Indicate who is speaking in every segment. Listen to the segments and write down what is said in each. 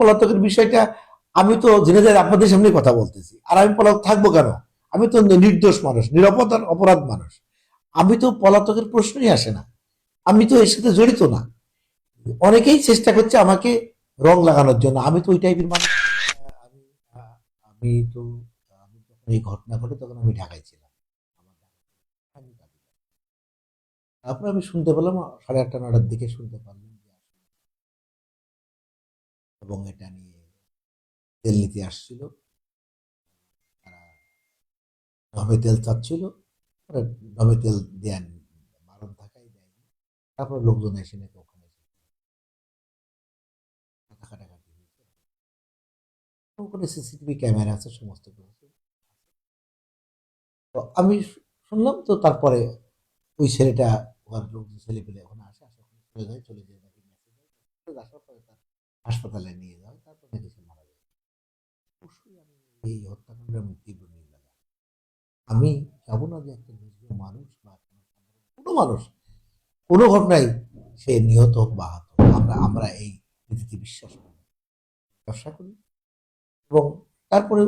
Speaker 1: পলাতকের বিষয়টা আমি তো জেনে যাই আপনাদের সামনে কথা বলতেছি, আর আমি পলাতক থাকবো কেন? আমি তো নির্দোষ মানুষ, নিরাপদ আর অপরাধ মানুষ। আমি তো পলাতকের প্রশ্নই আসে না, আমি তো এর সাথে জড়িত না। অনেকেই চেষ্টা করছে আমাকে রং লাগানোর জন্য, আমি তো ওই টাইপের মানুষ। আমি আমি তো আমি যখন এই ঘটনা ঘটে তখন আমি ঢাকায় ছিলাম। আমার ঢাকায় তারপরে আমি শুনতে পেলাম 8:30-9টার দিকে শুনতে পারলাম যে এবং এটা নিয়ে তেল নিতে আসছিল, তারা ঢপে তেল চাচ্ছিল, পরে ঢপে তেল দেয়নি, বারণ থাকাই দেয়নি। তারপর লোকজন এসে নাকি ওখানে কাটাকাটি হয়েছে। ওখানে সিসিটিভি ক্যামেরা আছে, সমস্ত কিছু। তো আমি শুনলাম, তো তারপরে ওই ছেলেটা, ওর লোকজন ছেলে পেলে ওখানে আসে, আসে ওখানে চলে যায়, চলে যায় নাকি মেসেজ আসার পরে তার হাসপাতালে নিয়ে যাওয়া হয়, তারপর নাকি সে মারা যায়। অবশ্যই আমি এই হত্যাকাণ্ডের আমি তীব্র নিন্দা জানাই। আমি চাবো না যে একটা নিরীহ মানুষ বা কোনো মানুষ কোনো ঘটনায় সে নিহত হোক বা আহত হোক। আমরা আমরা এই নীতিতে বিশ্বাস করি, ব্যবসা করি। এবং তারপরে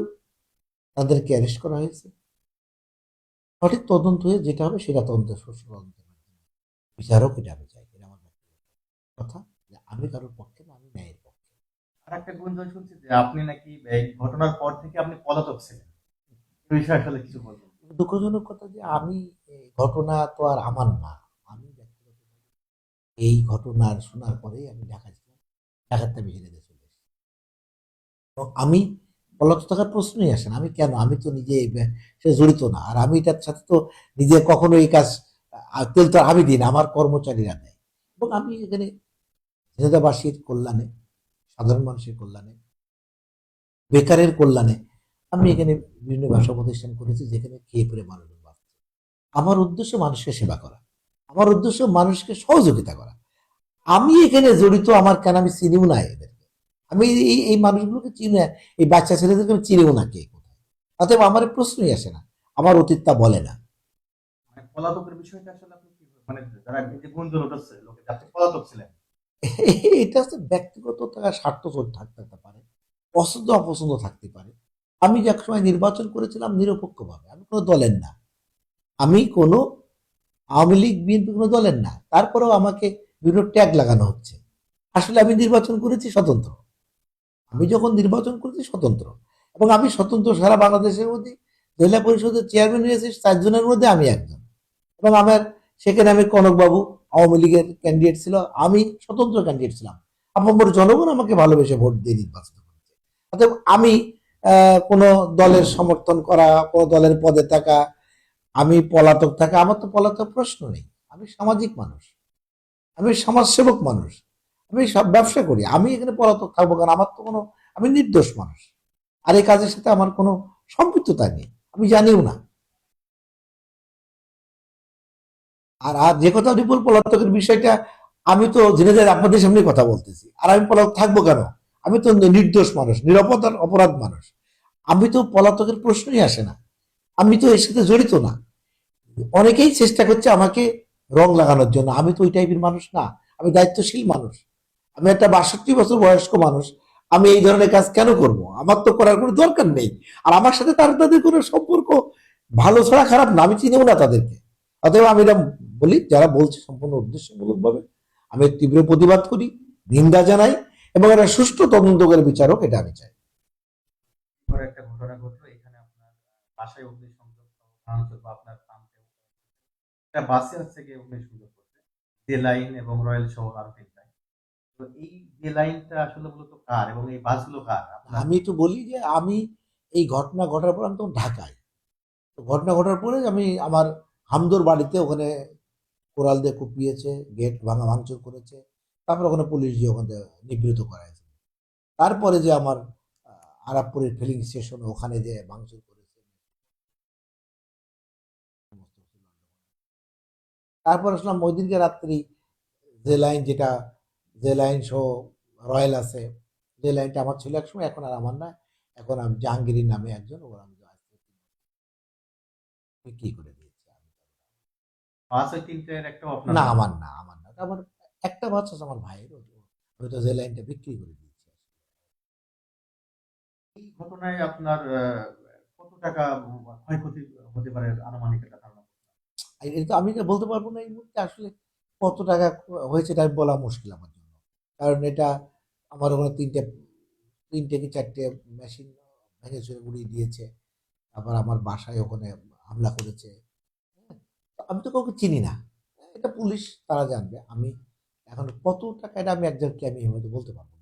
Speaker 1: তাদেরকে অ্যারেস্ট করা হয়েছে। সঠিক তদন্ত হয়ে যেটা হবে সেটা তদন্তের সুষ্ঠু তদন্তের মাধ্যমে বিচারক, এটা আমি চাই। এটা আমার ব্যক্তিগত কথা, যে আমি কারোর পক্ষে না, আমি ন্যায়ের পক্ষে।
Speaker 2: আর একটা গুঞ্জন শুনছি যে আপনি নাকি এই ঘটনার পর থেকে আপনি পলাতক ছিলেন। এই বিষয়ে আসলে কিছু বলবেন?
Speaker 1: দুঃখজনক কথা যে আমি, এই ঘটনা তো আর আমার না। আমি ব্যক্তিগতভাবে এই ঘটনার শোনার পরেই আমি ঢাকা ছিলাম, ঢাকাতে আমি ছেড়ে দিয়ে চলে এসেছি। এবং আমি পলাতক থাকার প্রশ্নই আসে না। আমি কেন? আমি তো নিজে সে জড়িত না, আর আমি এটার সাথে তো নিজে কখনো এই কাজ তেল তো আমি দিই না, আমার কর্মচারীরা দেয়। এবং আমি এখানে ঝিনাইদহবাসীর কল্যাণে, সাধারণ মানুষের কল্যাণে, বেকারের কল্যাণে আমি এখানে বিভিন্ন ব্যবসা প্রতিষ্ঠান করেছি, যেখানে খেয়ে পরে মানুষজন বাঁচছে। আমার উদ্দেশ্য মানুষকে সেবা করা, আমার উদ্দেশ্য মানুষকে সহযোগিতা করা। আমি এখানে জড়িত, আমার কেন? আমি চিনিও না এদেরকে। আমি এই মানুষগুলোকে চিনি না, এই বাচ্চা ছেলেদেরকে আমি চিনিও না কে কোথায়। অতএব আমার প্রশ্নই আসে না, আমার অতীতটা বলে না।
Speaker 2: মানে পলাতকের বিষয়টা আসলে আপনি কি মানে যারা এই যে গুঞ্জন উঠেছে লোকে আপনি পলাতক ছিলেন?
Speaker 1: এটা হচ্ছে ব্যক্তিগত তার স্বার্থ থাকতে পারে, পছন্দ অপছন্দ থাকতে পারে। আমি যে এক সময় নির্বাচন করেছিলাম নিরপেক্ষভাবে, আমি কোনো দলের না, আমি কোনো আওয়ামী লীগ বিএনপি কোনো দলের না, তারপরেও আমাকে বিভিন্ন ট্যাগ লাগানো হচ্ছে। আসলে আমি নির্বাচন করেছি স্বতন্ত্র, আমি যখন নির্বাচন করেছি স্বতন্ত্র, এবং আমি স্বতন্ত্র সারা বাংলাদেশের মধ্যে জেলা পরিষদের চেয়ারম্যান হয়েছি 4 জনের মধ্যে আমি একজন। এবং আমার সেখানে আমি কনকবাবু আওয়ামী লীগের ক্যান্ডিডেট ছিল, আমি স্বতন্ত্র ক্যান্ডিডেট ছিলাম। আপামর জনগণ আমাকে ভালোবেসে ভোট দিয়ে নির্বাচিত করেছে। অতএব আমি কোনো দলের সমর্থন করা, কোনো দলের পদে থাকা, আমি পলাতক থাকা, আমার তো পলাতক প্রশ্ন নেই। আমি সামাজিক মানুষ, আমি সমাজসেবক মানুষ, আমি সব ব্যবসা করি। আমি এখানে পলাতক থাকবো কারণ আমার তো কোনো, আমি নির্দোষ মানুষ, আর এই কাজের সাথে আমার কোনো সম্পৃক্ততা নেই, আমি জানিও না। আর আর যে কথা রিপুল পলাতকের বিষয়টা আমি তো জেনে যাই আপনাদের সামনে কথা বলতেছি, আর আমি পলাতক থাকবো কেন? আমি তো নির্দোষ মানুষ, নিরাপদ আর অপরাধ মানুষ। আমি তো পলাতকের প্রশ্নই আসে না, আমি তো এর সাথে জড়িত না। অনেকেই চেষ্টা করছে আমাকে রং লাগানোর জন্য, আমি তো ওই টাইপের মানুষ না। আমি দায়িত্বশীল মানুষ, আমি একটা 62 বছর বয়স্ক মানুষ। আমি এই ধরনের কাজ কেন করব? আমার তো করার কোনো দরকার নেই। আর আমার সাথে তাদের কোনো সম্পর্ক ভালো ছাড়া খারাপ না, আমি চিনিও না তাদেরকে। অতএব আমি এটা বলি, যারা বলছে সম্পূর্ণ উদ্দেশ্যমূলক ভাবে, আমি তীব্র প্রতিবাদ করি, নিন্দা জানাই, এবং একটা সুষ্ঠু তদন্ত করে বিচারক, এটা আমি চাই।
Speaker 2: পরে একটা ঘটনা ঘটলো এখানে আপনার বাসায় অগ্নিসংযোগ ভাঙচুর বা আপনার পাম্পে একটা বাসে হচ্ছে গিয়ে অগ্নিসংযোগ করছে যে লাইন এবং রয়্যাল সহ আরো 3 লাইন। তো এই যে লাইনটা আসলে মূলত কার এবং এই বাসগুলো কার আপনার?
Speaker 1: আমি একটু বলি যে আমি এই ঘটনা ঘটার পর আমি তখন ঢাকায়। তো ঘটনা ঘটার পরে আমি আমার হামদোর বাড়িতে, ওখানে কোরাল দিয়ে কুপিয়েছে, গেট ভাঙচুর করেছে। তারপর ওখানে পুলিশ দিয়ে ওখানে নিবৃত করাইছে। তারপরে যে আমার আরাপপুরের ফিলিং স্টেশন, ওখানে যে ভাঙচুর করেছে, সমস্ত কিছু লন্ডভন্ড। তারপর আসলাম ওই দিনকে রাত্রি, যে লাইন যেটা, যে লাইন সহ রয়্যাল আছে, যে লাইনটা আমার ছিল একসময়, এখন আর আমার না। এখন আমি জাহাঙ্গীরের নামে একজন, ওর আমি বিক্রি করে দিয়েছি।
Speaker 2: বাস ওই 3টার একটাও আপনার
Speaker 1: না,
Speaker 2: না?
Speaker 1: আমার না, আমার না, আমার একটা বাচ্চা আছে আমার ভাইয়ের, আমি তো যে লাইনটা বিক্রি করে দিয়েছি।
Speaker 2: ঘটনায় আপনার কত টাকা ক্ষয়ক্ষতি হতে পারে আনুমানিক একটা ধারণা?
Speaker 1: এটা আমি তো বলতে পারবো না এই মুহূর্তে আসলে কত টাকা হয়েছে এটা আমি বলা মুশকিল আমার জন্য। কারণ এটা আমার ওখানে ৩টে কি ৪টে মেশিন ভেঙে চুরে উড়িয়ে দিয়েছে। আবার আমার বাসায় ওখানে হামলা করেছে। হ্যাঁ? তো আমি তো কাউকে চিনি না। এটা পুলিশ তারা জানবে। আমি এখন কত টাকা এটা আমি এক্সাক্টলি আমি এভাবে বলতে পারব না।